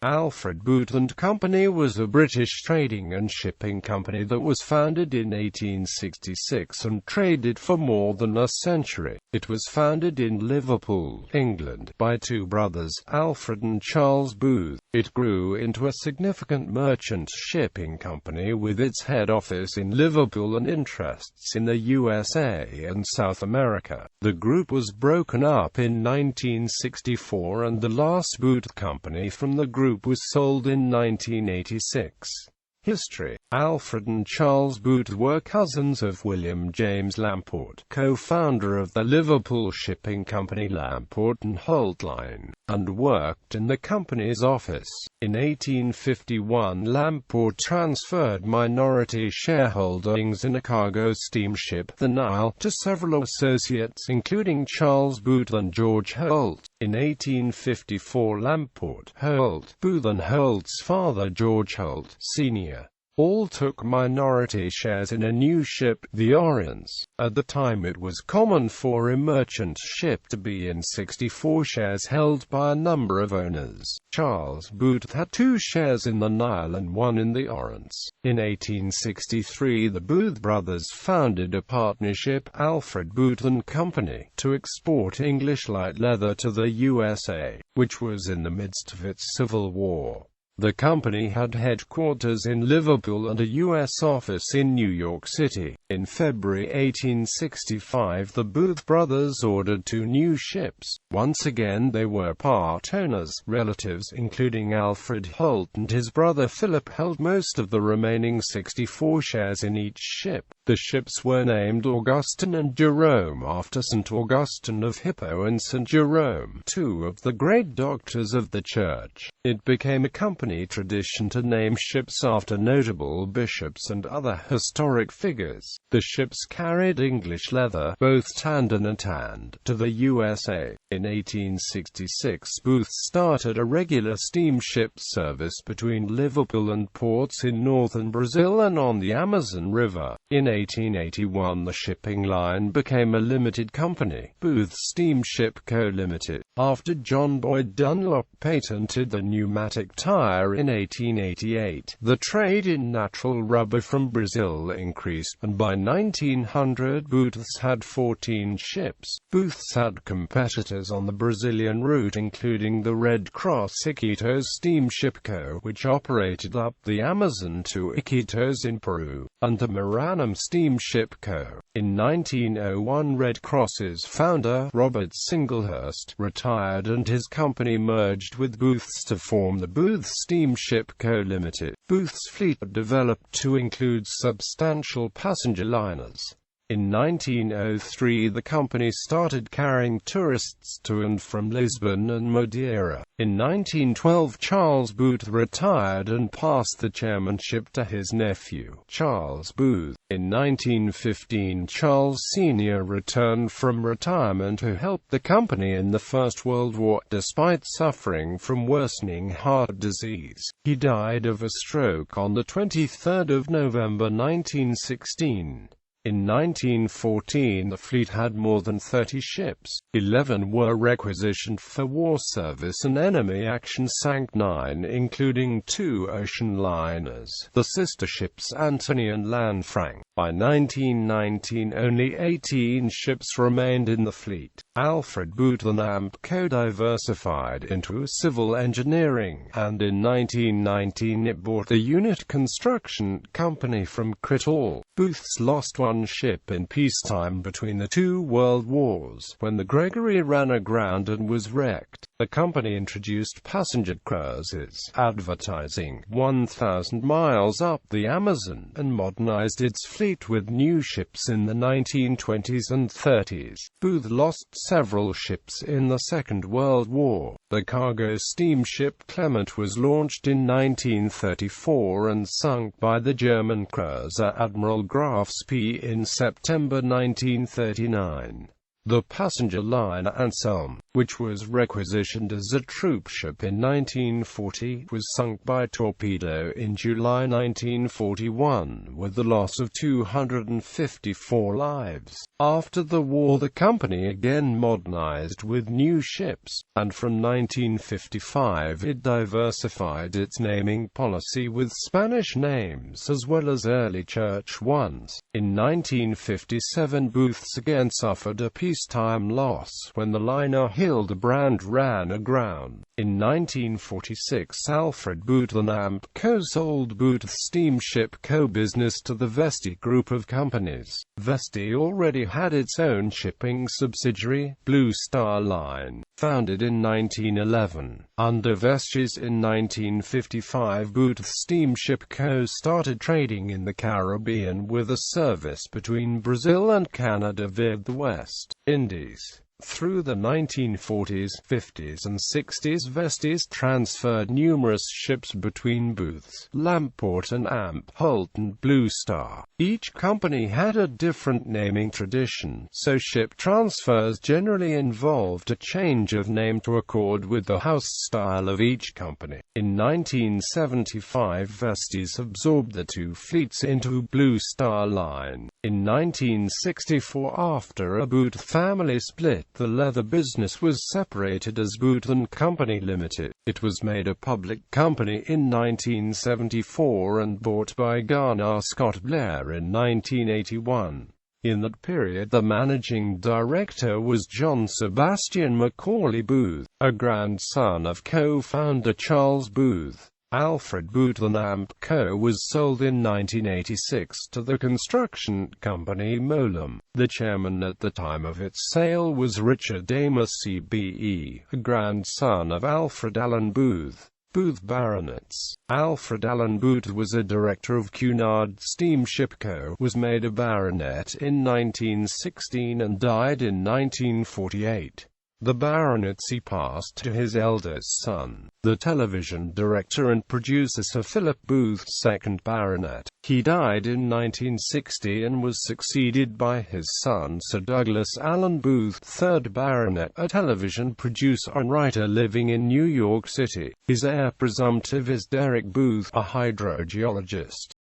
Alfred Boot and Company was a British trading and shipping company that was founded in 1866 and traded for more than a century. It was founded in Liverpool, England, by two brothers, Alfred and Charles Booth. It grew into a significant merchant shipping company with its head office in Liverpool and interests in the USA and South America. The group was broken up in 1964 and the last Boot company from the group was sold in 1986. History. Alfred and Charles Booth were cousins of William James Lamport, co-founder of the Liverpool shipping company Lamport and Holt Line, and worked in the company's office. In 1851, Lamport transferred minority shareholdings in a cargo steamship, the Nile, to several associates including Charles Booth and George Holt. In 1854, Lamport, Holt, Booth and Holt's father George Holt, Sr. all took minority shares in a new ship, the Orients. At the time it was common for a merchant ship to be in 64 shares held by a number of owners. Charles Booth had 2 shares in the Nile and 1 in the Orients. In 1863 the Booth brothers founded a partnership, Alfred Boot and Company, to export English light leather to the USA, which was in the midst of its Civil War. The company had headquarters in Liverpool and a U.S. office in New York City. In February 1865 the Booth brothers ordered 2 new ships. Once again they were part owners. Relatives including Alfred Holt and his brother Philip held most of the remaining 64 shares in each ship. The ships were named Augustine and Jerome after St. Augustine of Hippo and St. Jerome, 2 of the great doctors of the Church. It became a company tradition to name ships after notable bishops and other historic figures. The ships carried English leather, both tanned and untanned, to the USA. In 1866 Booth started a regular steamship service between Liverpool and ports in northern Brazil and on the Amazon River. In 1881 the shipping line became a limited company, Booth Steamship Co. Limited, after John Boyd Dunlop patented the pneumatic tire in 1888. The trade in natural rubber from Brazil increased, and by 1900 Booths had 14 ships. Booths had competitors on the Brazilian route including the Red Cross Iquitos Steamship Co., which operated up the Amazon to Iquitos in Peru, and the Maranham Steamship Co. In 1901 Red Cross's founder, Robert Singlehurst, retired and his company merged with Booth's to form the Booth Steamship Co. Limited. Booth's fleet developed to include substantial passenger liners. In 1903 the company started carrying tourists to and from Lisbon and Madeira. In 1912 Charles Booth retired and passed the chairmanship to his nephew, Charles Booth. In 1915 Charles Sr. returned from retirement to help the company in the First World War, despite suffering from worsening heart disease. He died of a stroke on the 23rd of November 1916. In 1914 the fleet had more than 30 ships. 11 were requisitioned for war service and enemy action sank 9, including 2 ocean liners, the sister ships Antony and Lanfranc. By 1919 only 18 ships remained in the fleet. Alfred Boot and Amp Co. diversified into civil engineering, and in 1919 it bought a unit construction company from Crittall. Booths lost 1 ship in peacetime between the 2 world wars, when the Gregory ran aground and was wrecked. The company introduced passenger cruises, advertising 1,000 miles up the Amazon, and modernized its fleet with new ships in the 1920s and 30s. Booth lost several ships in the Second World War. The cargo steamship Clement was launched in 1934 and sunk by the German cruiser Admiral Graf Spee in September 1939. The passenger liner Anselm, which was requisitioned as a troop ship in 1940, was sunk by torpedo in July 1941, with the loss of 254 lives. After the war, the company again modernized with new ships, and from 1955 it diversified its naming policy with Spanish names as well as early church ones. In 1957, Booths again suffered a peacetime loss when the liner Hildebrand ran aground. In 1946, Alfred Booth and Amp Co. sold Booth Steamship Co. business to the Vesti Group of companies. Vesti already had its own shipping subsidiary, Blue Star Line, founded in 1911. Under Vesti's in 1955, Booth Steamship Co. started trading in the Caribbean with a service between Brazil and Canada via the West Indies. Through the 1940s, 50s and 60s, Vestis transferred numerous ships between Booths, Lamport and Amp, Holt and Blue Star. Each company had a different naming tradition, so ship transfers generally involved a change of name to accord with the house style of each company. In 1975, Vestis absorbed the two fleets into Blue Star Line. In 1964, after a Booth family split, the leather business was separated as Booth & Company Limited. It was made a public company in 1974 and bought by Garner Scott Blair in 1981. In that period, the managing director was John Sebastian Macaulay Booth, a grandson of co-founder Charles Booth. Alfred Booth and Amp Co. was sold in 1986 to the construction company Molum. The chairman at the time of its sale was Richard Amos CBE, a grandson of Alfred Allen Booth. Booth Baronets. Alfred Allen Booth was a director of Cunard Steamship Co., was made a baronet in 1916 and died in 1948. The baronetcy passed to his eldest son, the television director and producer Sir Philip Booth, 2nd Baronet. He died in 1960 and was succeeded by his son Sir Douglas Allen Booth, 3rd Baronet, a television producer and writer living in New York City. His heir presumptive is Derek Booth, a hydrogeologist.